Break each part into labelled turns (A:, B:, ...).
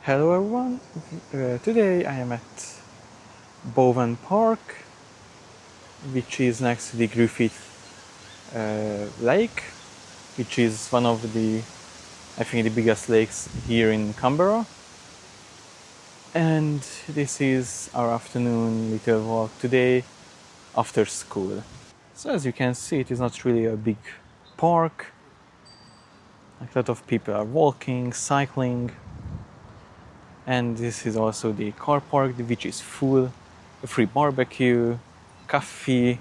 A: Hello everyone, today I am at Bowen Park, which is next to the Griffith Lake, which is one of the, I think, the biggest lakes here in Canberra. And this is our afternoon little walk today after school. So as you can see, it is not really a big park. Like, a lot of people are walking, cycling. And this is also the car park, which is full. A free barbecue, coffee.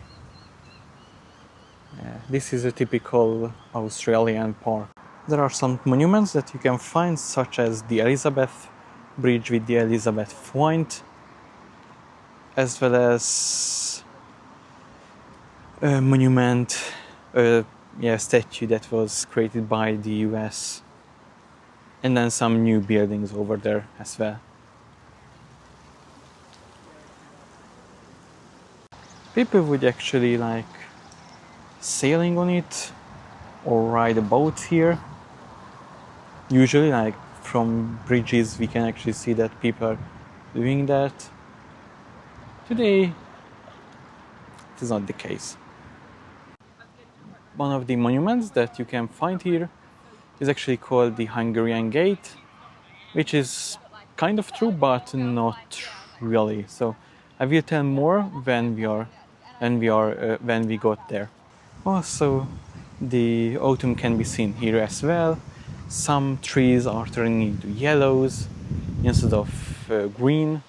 A: This is a typical Australian park. There are some monuments that you can find, such as the Elizabeth Bridge with the Elizabeth Point, as well as a monument, a statue that was created by the US, and then some new buildings over there as well. People would actually like sailing on it or ride a boat here. Usually, like from bridges, we can actually see that people are doing that. Today, it is not the case. One of the monuments that you can find here is actually called the Hungarian Gate, which is kind of true, but not really. So I will tell more when we got there. Also, the autumn can be seen here as well. Some trees are turning into yellows instead of green,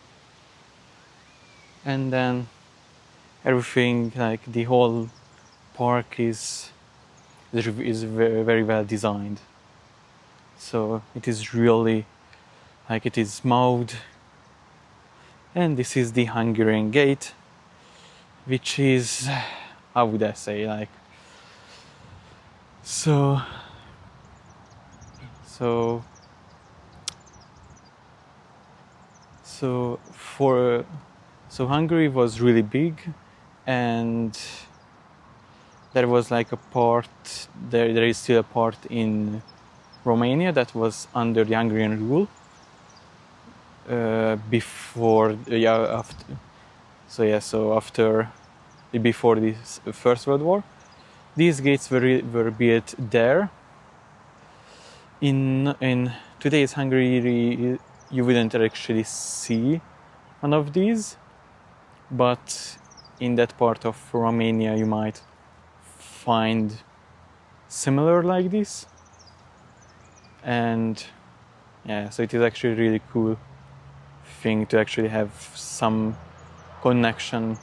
A: and then everything, like the whole park is very, very well designed. So it is really like it is mowed. And this is the Hungarian Gate, which is, how would I say, like, so Hungary was really big, and there was like a part there is still a part in Romania that was under the Hungarian rule before the First World War. These gates were built there. In today's Hungary, you wouldn't actually see one of these, but in that part of Romania you might find similar like this. And yeah, so it is actually a really cool thing to actually have some connection,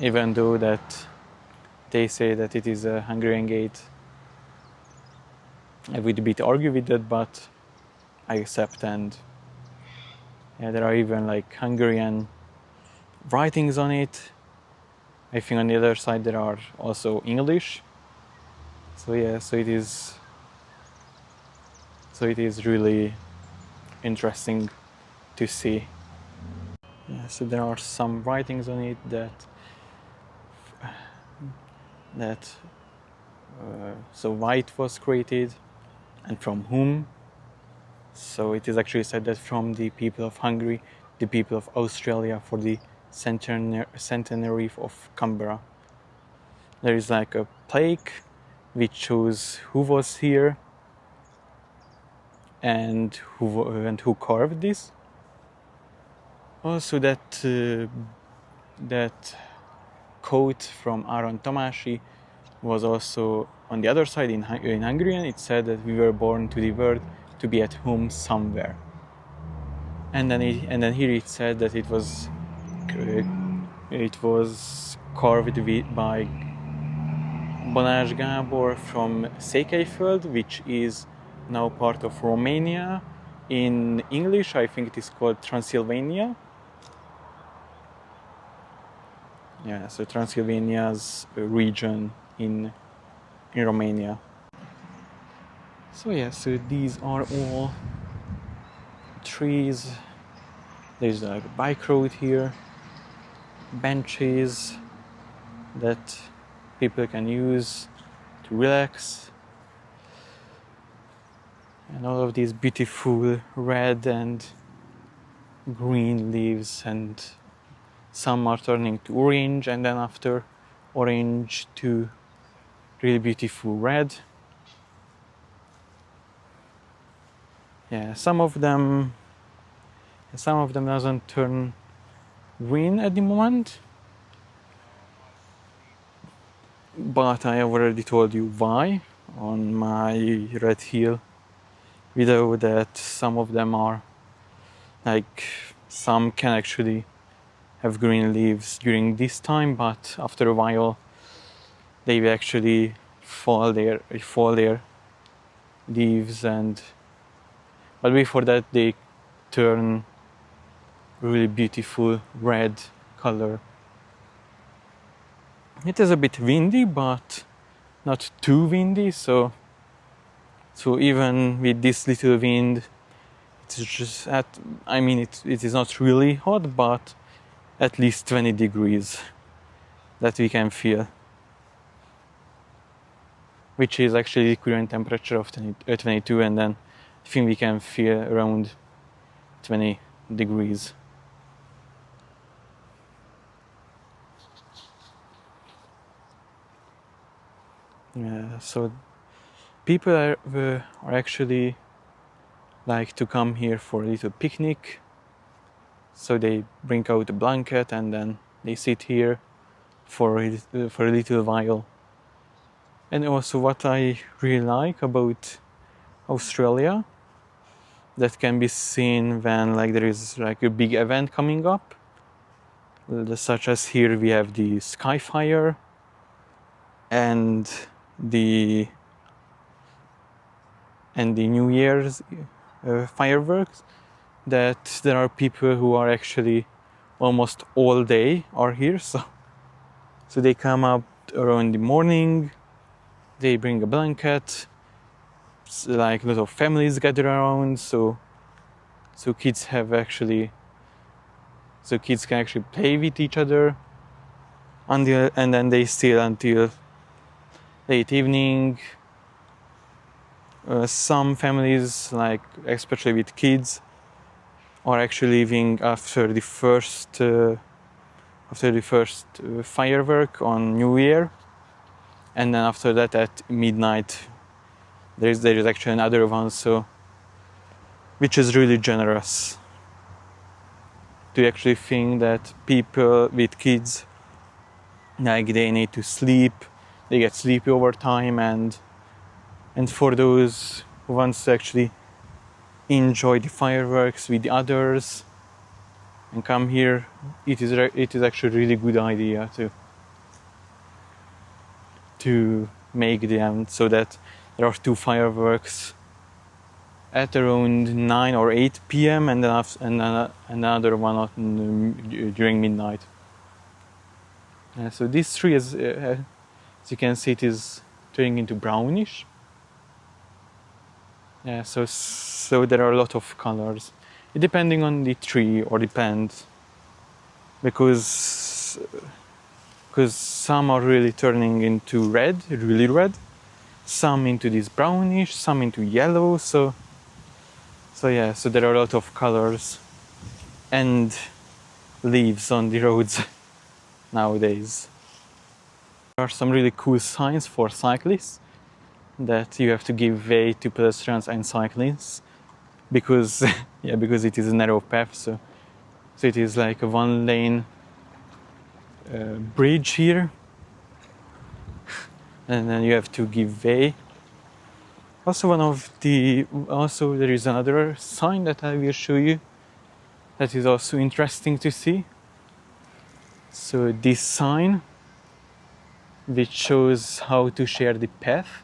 A: even though that they say that it is a Hungarian Gate. I would a bit argue with that, but I accept. And yeah, there are even like Hungarian writings on it. I think on the other side there are also English. So yeah, so it is really interesting to see. Yeah, so there are some writings on it so why it was created and from whom. So it is actually said that from the people of Hungary, the people of Australia, for the centenary of Canberra. There is like a plaque which shows who was here and who carved this. Also, that quote from Aaron Tamási was also on the other side in Hungarian. It said that we were born to the world to be at home somewhere. And then here it said that it was carved by Balázs Gábor from Székelyföld, which is now part of Romania. In English, I think it is called Transylvania. Yeah, so Transylvania's region in Romania. So yeah, so these are all trees. There's like a bike road here, benches that people can use to relax. And all of these beautiful red and green leaves, and some are turning to orange, and then after orange to really beautiful red. Yeah, some of them doesn't turn green at the moment, but I already told you why on my Red Hill video, that some of them are like, some can actually have green leaves during this time, but after a while they will actually fall their leaves, but before that they turn really beautiful red color. It is a bit windy, but not too windy, so even with this little wind, it's just it is not really hot, but at least 20 degrees that we can feel, which is actually the current temperature of 22, and then I think we can feel around 20 degrees. Yeah, so people are actually like to come here for a little picnic. So they bring out a blanket and then they sit here for a little while. And also what I really like about Australia, that can be seen when like there is like a big event coming up, such as here we have the Skyfire and the New Year's fireworks, that there are people who are actually almost all day are here, so they come up around the morning, they bring a blanket, like a lot of families gather around, so kids can actually play with each other and then they stay until late evening. Some families, like especially with kids, are actually leaving after the first firework on New Year, and then after that at midnight there is actually another one, so which is really generous to actually think that people with kids, like, they need to sleep, they get sleepy over time, and for those who wants to actually enjoy the fireworks with the others and come here, it is actually a really good idea to make them so that there are two fireworks at around 9 or 8 p.m. and then another one during midnight. So this tree is, as you can see, it is turning into brownish. Yeah, so there are a lot of colors, depending on the tree, or depends, because some are really turning into red, really red, some into this brownish, some into yellow, so there are a lot of colors and leaves on the roads nowadays. There are some really cool signs for cyclists, that you have to give way to pedestrians and cyclists, because because it is a narrow path, so it is like a one-lane bridge here, and then you have to give way. Also there is another sign that I will show you that is also interesting to see. So this sign, which shows how to share the path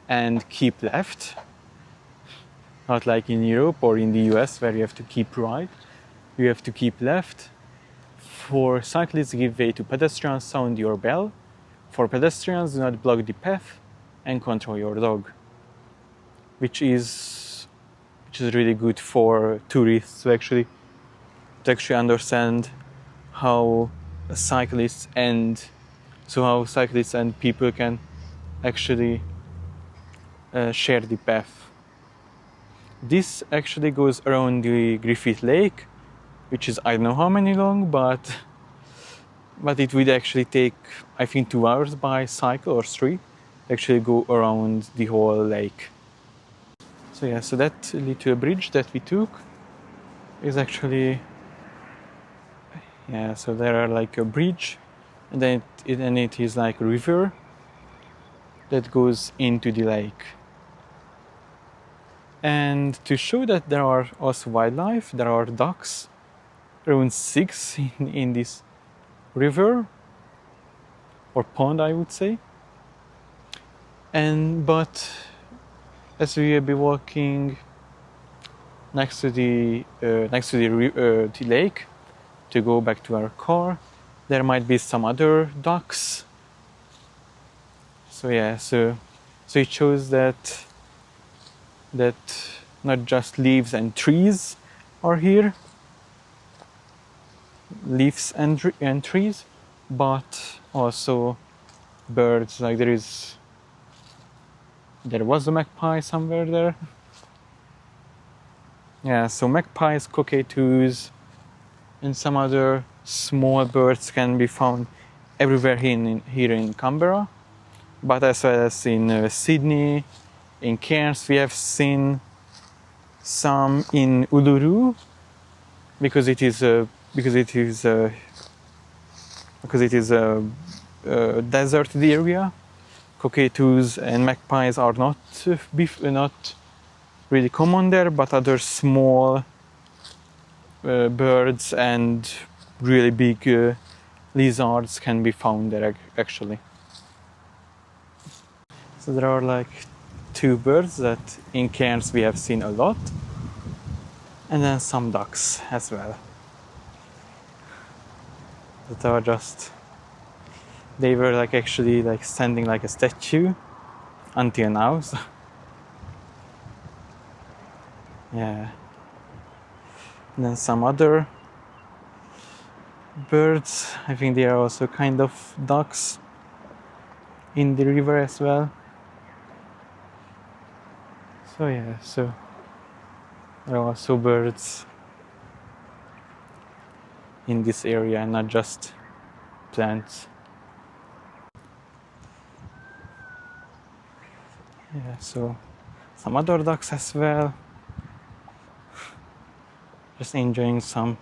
A: and keep left, not like in Europe or in the US where you have to keep right, you have to keep left. For cyclists, give way to pedestrians, sound your bell. For pedestrians, do not block the path and control your dog, which is really good for tourists to actually understand how cyclists and people can actually share the path. This actually goes around the Griffith Lake, which is I don't know how many long, but it would actually take, I think, 2 hours by cycle or 3, actually go around the whole lake. So yeah, so that little bridge that we took is actually, yeah, so there are like a bridge, and then it is like a river that goes into the lake. And to show that there are also wildlife, there are ducks, around 6 in this river or pond, I would say. But as we will be walking next to the lake to go back to our car, there might be some other ducks. So yeah, so it shows that not just leaves and trees are here, leaves and trees, but also birds. Like there was a magpie somewhere there. Yeah, so magpies, cockatoos, and some other small birds can be found everywhere here in Canberra, but as well as in Sydney, in Cairns. We have seen some in Uluru because it is a desert area. Cockatoos and magpies are not really common there, but other small birds and really big lizards can be found there actually. So there are like 2 birds that in Cairns we have seen a lot, and then some ducks as well. That are they were like actually like standing like a statue until now. So yeah. And then some other birds, I think they are also kind of ducks in the river as well. So yeah, so there are also birds in this area and not just plants. Yeah, so some other ducks as well. Just enjoying some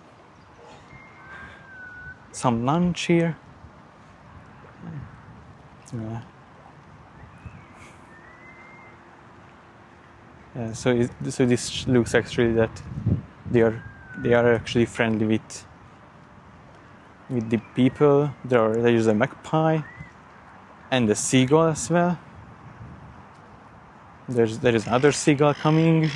A: lunch here. Yeah. Yeah, so this looks actually that they are actually friendly with the people. There is a magpie and a seagull as well. There is another seagull coming.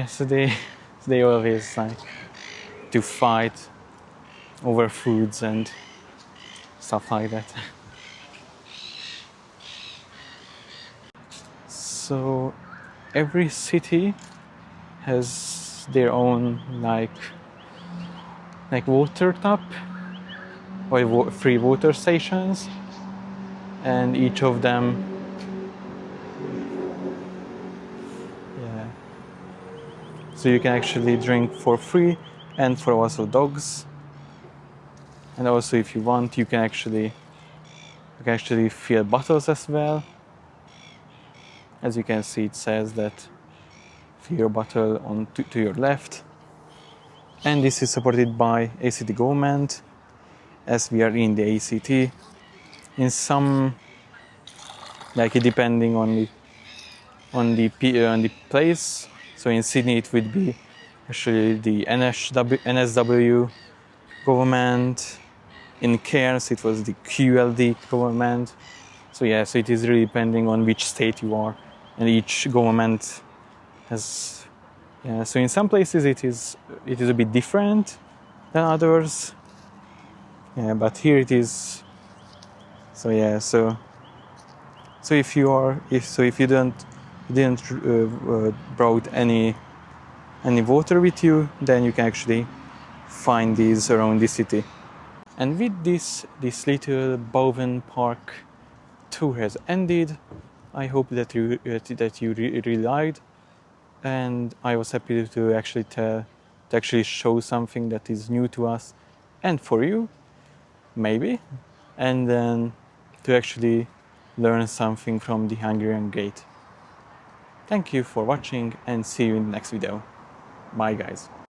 A: So they always like to fight over foods and stuff like that. So every city has their own like water tap or free water stations, and each of them, so you can actually drink for free, and for also dogs. And also, if you want, you can actually fill bottles as well. As you can see, it says that fill your bottle to your left. And this is supported by ACT government, as we are in the ACT. In some, depending on the place. So in Sydney it would be actually the NSW government. In Cairns it was the QLD government. So yeah, so it is really depending on which state you are, and each government has. Yeah, so in some places it is a bit different than others. Yeah, but here it is. So yeah, so So if you didn't brought any water with you, then you can actually find these around the city. And with this little Bowen Park tour has ended. I hope that you really liked, and I was happy to actually show something that is new to us and for you, maybe, and then to actually learn something from the Hungarian Gate. Thank you for watching and see you in the next video. Bye guys.